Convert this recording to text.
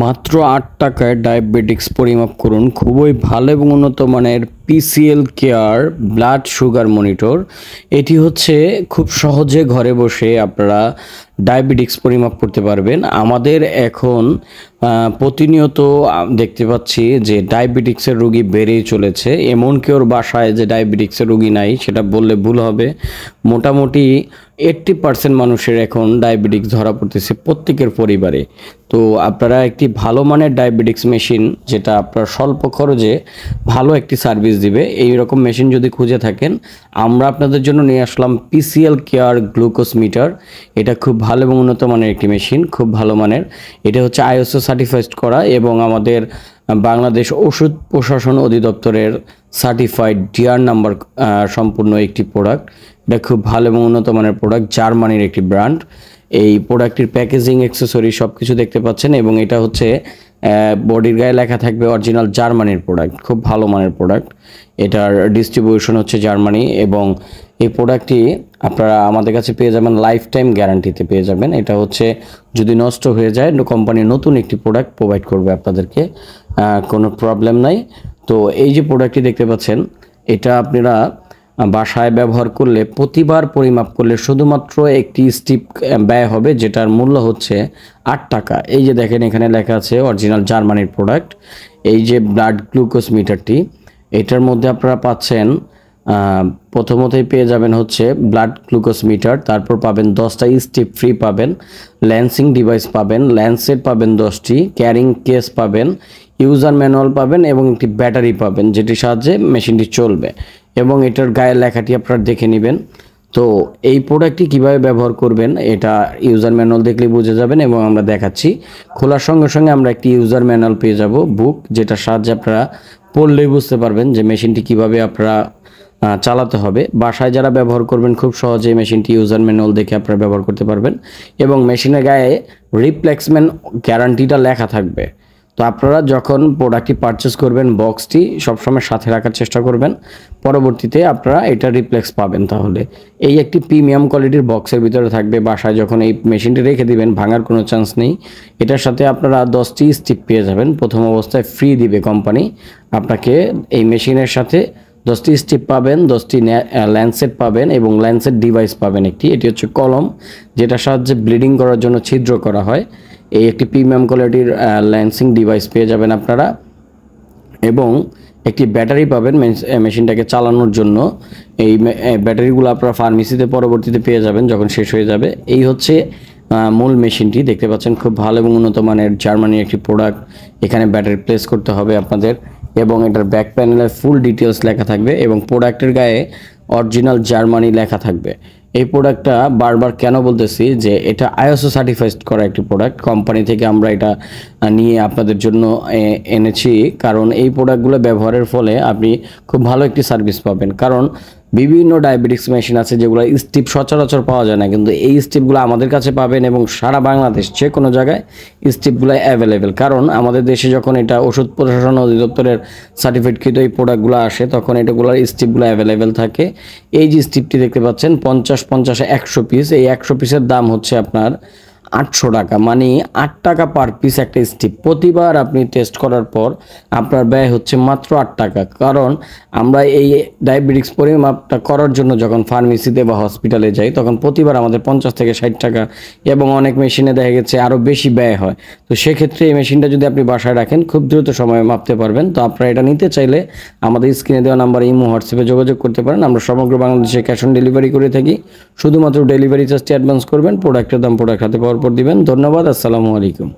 মাত্র ৮ টাকায় ডায়াবেটিক্স পরিমাপ করুন। খুবই ভালো এবং উন্নত মানের PCL care blood sugar monitor. এটি হচ্ছে খুব সহজে ঘরে বসে আপনারা ডায়াবেটিক্স পরিমাপ করতে পারবেন। আমাদের এখন প্রতিনিয়ত দেখতে পাচ্ছি যে ডায়াবেটিক্সের রোগী বেড়েই চলেছে। এমন কেউর বাসায় যে ডায়াবেটিক্সের রোগী নাই সেটা বললে ভুল হবে। মোটামুটি 80% মানুষের এখন ডায়াবেটিক্স ধরা পড়তেছে প্রত্যেকের পরিবারে। তো আপনারা একটি ভালো মানের ডায়াবেটিক্স মেশিন, যেটা আপনার স্বল্প খরচে ভালো একটি সার্ভিস দিবে, এই রকম মেশিন যদি খুঁজে থাকেন, আমরা আপনাদের জন্য নিয়ে আসলাম পিসিএল কেয়ার গ্লুকোজ মিটার। এটা খুব ভালো এবং উন্নত মানের একটি মেশিন, খুব ভালো মানের। এটা হচ্ছে আইএসও সার্টিফাইড করা এবং আমাদের বাংলাদেশ ওষুধ প্রশাসন অধিদপ্তরের সার্টিফাইড ডিআর নাম্বার সম্পূর্ণ একটি প্রোডাক্ট। এটা খুব ভালো এবং উন্নত মানের প্রোডাক্ট, জার্মানির একটি ব্র্যান্ড। এই প্রোডাক্টটির প্যাকেজিং, অ্যাক্সেসরি সব কিছু দেখতে পাচ্ছেন এবং এটা হচ্ছে বডির গায়ে লেখা থাকবে অরিজিনাল জার্মানির প্রোডাক্ট, খুব ভালো মানের প্রোডাক্ট। এটার ডিস্ট্রিবিউশন হচ্ছে জার্মানি এবং এই প্রোডাক্টটি আপনারা আমাদের কাছে পেয়ে যাবেন লাইফ টাইম গ্যারান্টিতে পেয়ে যাবেন। এটা হচ্ছে যদি নষ্ট হয়ে যায় কোম্পানি নতুন একটি প্রোডাক্ট প্রোভাইড করবে আপনাদেরকে, কোনো প্রবলেম নাই। তো এই যে প্রোডাক্টটি দেখতে পাচ্ছেন, এটা আপনারা বাসায় ব্যবহার করলে প্রতিবার পরিমাপ করলে শুধুমাত্র একটি স্টিপ ব্যয় হবে, যেটার মূল্য হচ্ছে ৮ টাকা। এই যে দেখেন এখানে লেখা আছে অরিজিনাল জার্মানির প্রোডাক্ট। এই যে ব্লাড গ্লুকোজ মিটারটি, এটার মধ্যে আপনারা পাচ্ছেন প্রথমতই পেয়ে যাবেন হচ্ছে ব্লাড গ্লুকোজ মিটার, তারপর পাবেন 10টা স্টিপ ফ্রি পাবেন, ল্যান্সিং ডিভাইস পাবেন, ল্যান্সেট পাবেন 10টি, ক্যারিং কেস পাবেন, ইউজার ম্যানুয়াল পাবেন এবং একটি ব্যাটারি পাবেন যেটির সাহায্যে মেশিনটি চলবে এবং এটার গায়ের লেখাটি আপনারা দেখে নেবেন। তো এই প্রোডাক্টটি কীভাবে ব্যবহার করবেন এটা ইউজার ম্যানুয়াল দেখলেই বুঝে যাবেন এবং আমরা দেখাচ্ছি। খোলার সঙ্গে সঙ্গে আমরা একটি ইউজার ম্যানুয়াল পেয়ে যাব, বুক, যেটার সাহায্যে আপনারা পড়লেই বুঝতে পারবেন যে মেশিনটি কীভাবে আপনারা চালাতে হবে। বাসায় যারা ব্যবহার করবেন খুব সহজেই মেশিনটি ইউজার ম্যানুয়াল দেখে আপনারা ব্যবহার করতে পারবেন এবং মেশিনের গায়ে রিপ্লেসমেন্ট গ্যারান্টিটা লেখা থাকবে। তো আপনারা যখন প্রোডাক্টটি পারচেস করবেন বক্সটি সবসময় সাথে রাখার চেষ্টা করবেন, পরবর্তীতে আপনারা এটা রিপ্লেক্স পাবেন। তাহলে এই একটি প্রিমিয়াম কোয়ালিটির বক্সের ভিতরে থাকবে। বাসায় যখন এই মেশিনটি রেখে দিবেন ভাঙার কোনো চান্স নেই। এটার সাথে আপনারা 10টি স্টিপ পেয়ে যাবেন, প্রথম অবস্থায় ফ্রি দিবে কোম্পানি আপনাকে। এই মেশিনের সাথে 10টি স্টিপ পাবেন, 10টি ল্যান্সেট পাবেন এবং ল্যান্সেট ডিভাইস পাবেন একটি। এটি হচ্ছে কলম, যেটার সাহায্যে ব্লিডিং করার জন্য ছিদ্র করা হয়। এই একটি প্রিমিয়াম কোয়ালিটির ল্যান্সিং ডিভাইস পেয়ে যাবেন আপনারা এবং একটি ব্যাটারি পাবেন মেশিনটাকে চালানোর জন্য। এই ব্যাটারিগুলো আপনারা ফার্মেসিতে পরবর্তীতে পেয়ে যাবেন যখন শেষ হয়ে যাবে। এই হচ্ছে মূল মেশিনটি, দেখতে পাচ্ছেন খুব ভালো এবং উন্নত মানের জার্মানির একটি প্রোডাক্ট। এখানে ব্যাটারি প্লেস করতে হবে আপনাদের এবং এটার ব্যাক প্যানেলে ফুল ডিটেলস লেখা থাকবে এবং প্রোডাক্টের গায়ে অরিজিনাল জার্মানি লেখা থাকবে। এই প্রোডাক্টটা বারবার কেন বলতেছি যে এটা আইএসও সার্টিফাইড করা একটি প্রোডাক্ট, কোম্পানি থেকে আমরা এটা নিয়ে আপনাদের জন্য এনেছি। কারণ এই প্রোডাক্টগুলো ব্যবহারের ফলে আপনি খুব ভালো একটি সার্ভিস পাবেন। কারণ বিভিন্ন ডায়াবেটিক্স মেশিন আছে যেগুলো স্টিপ সচরাচর পাওয়া যায় না, কিন্তু এই স্টিপগুলো আমাদের কাছে পাবেন এবং সারা বাংলাদেশ যে কোনো জায়গায় স্টিপগুলো অ্যাভেলেবেল। কারণ আমাদের দেশে যখন এটা ওষুধ প্রশাসন অধিদপ্তরের সার্টিফিকেট এই প্রোডাক্টগুলো আসে তখন এটাগুলোর স্টিপগুলো অ্যাভেলেবেল থাকে। এই যে স্টিপটি দেখতে পাচ্ছেন 50 100 পিস, এই 100 পিসের দাম হচ্ছে আপনার 800 টাকা, মানে 8 টাকা পার পিস একটা স্টিপ। প্রতিবার আপনি টেস্ট করার পর আপনার ব্যয় হচ্ছে মাত্র 8 টাকা। কারণ আমরা এই ডায়াবেটিক্স পরিমাপটা করার জন্য যখন ফার্মেসিতে বা হসপিটালে যাই তখন প্রতিবার আমাদের 50 থেকে 60 টাকা এবং অনেক মেশিনে দেখা গেছে আরও বেশি ব্যয় হয়। তো সেক্ষেত্রে এই মেশিনটা যদি আপনি বাসায় রাখেন খুব দ্রুত সময়ে মাপতে পারবেন। তো আপনারা এটা নিতে চাইলে আমাদের স্ক্রিনে দেওয়া নাম্বার ইমো হোয়াটসঅ্যাপে যোগাযোগ করতে পারেন। আমরা সমগ্র বাংলাদেশে ক্যাশ অন ডেলিভারি করে থাকি, শুধুমাত্র ডেলিভারি চার্জটি অ্যাডভান্স করবেন, প্রোডাক্টের দাম প্রোডাক্ট হাতে পাওয়ার পর দিবেন। ধন্যবাদ, আসসালামু আলাইকুম।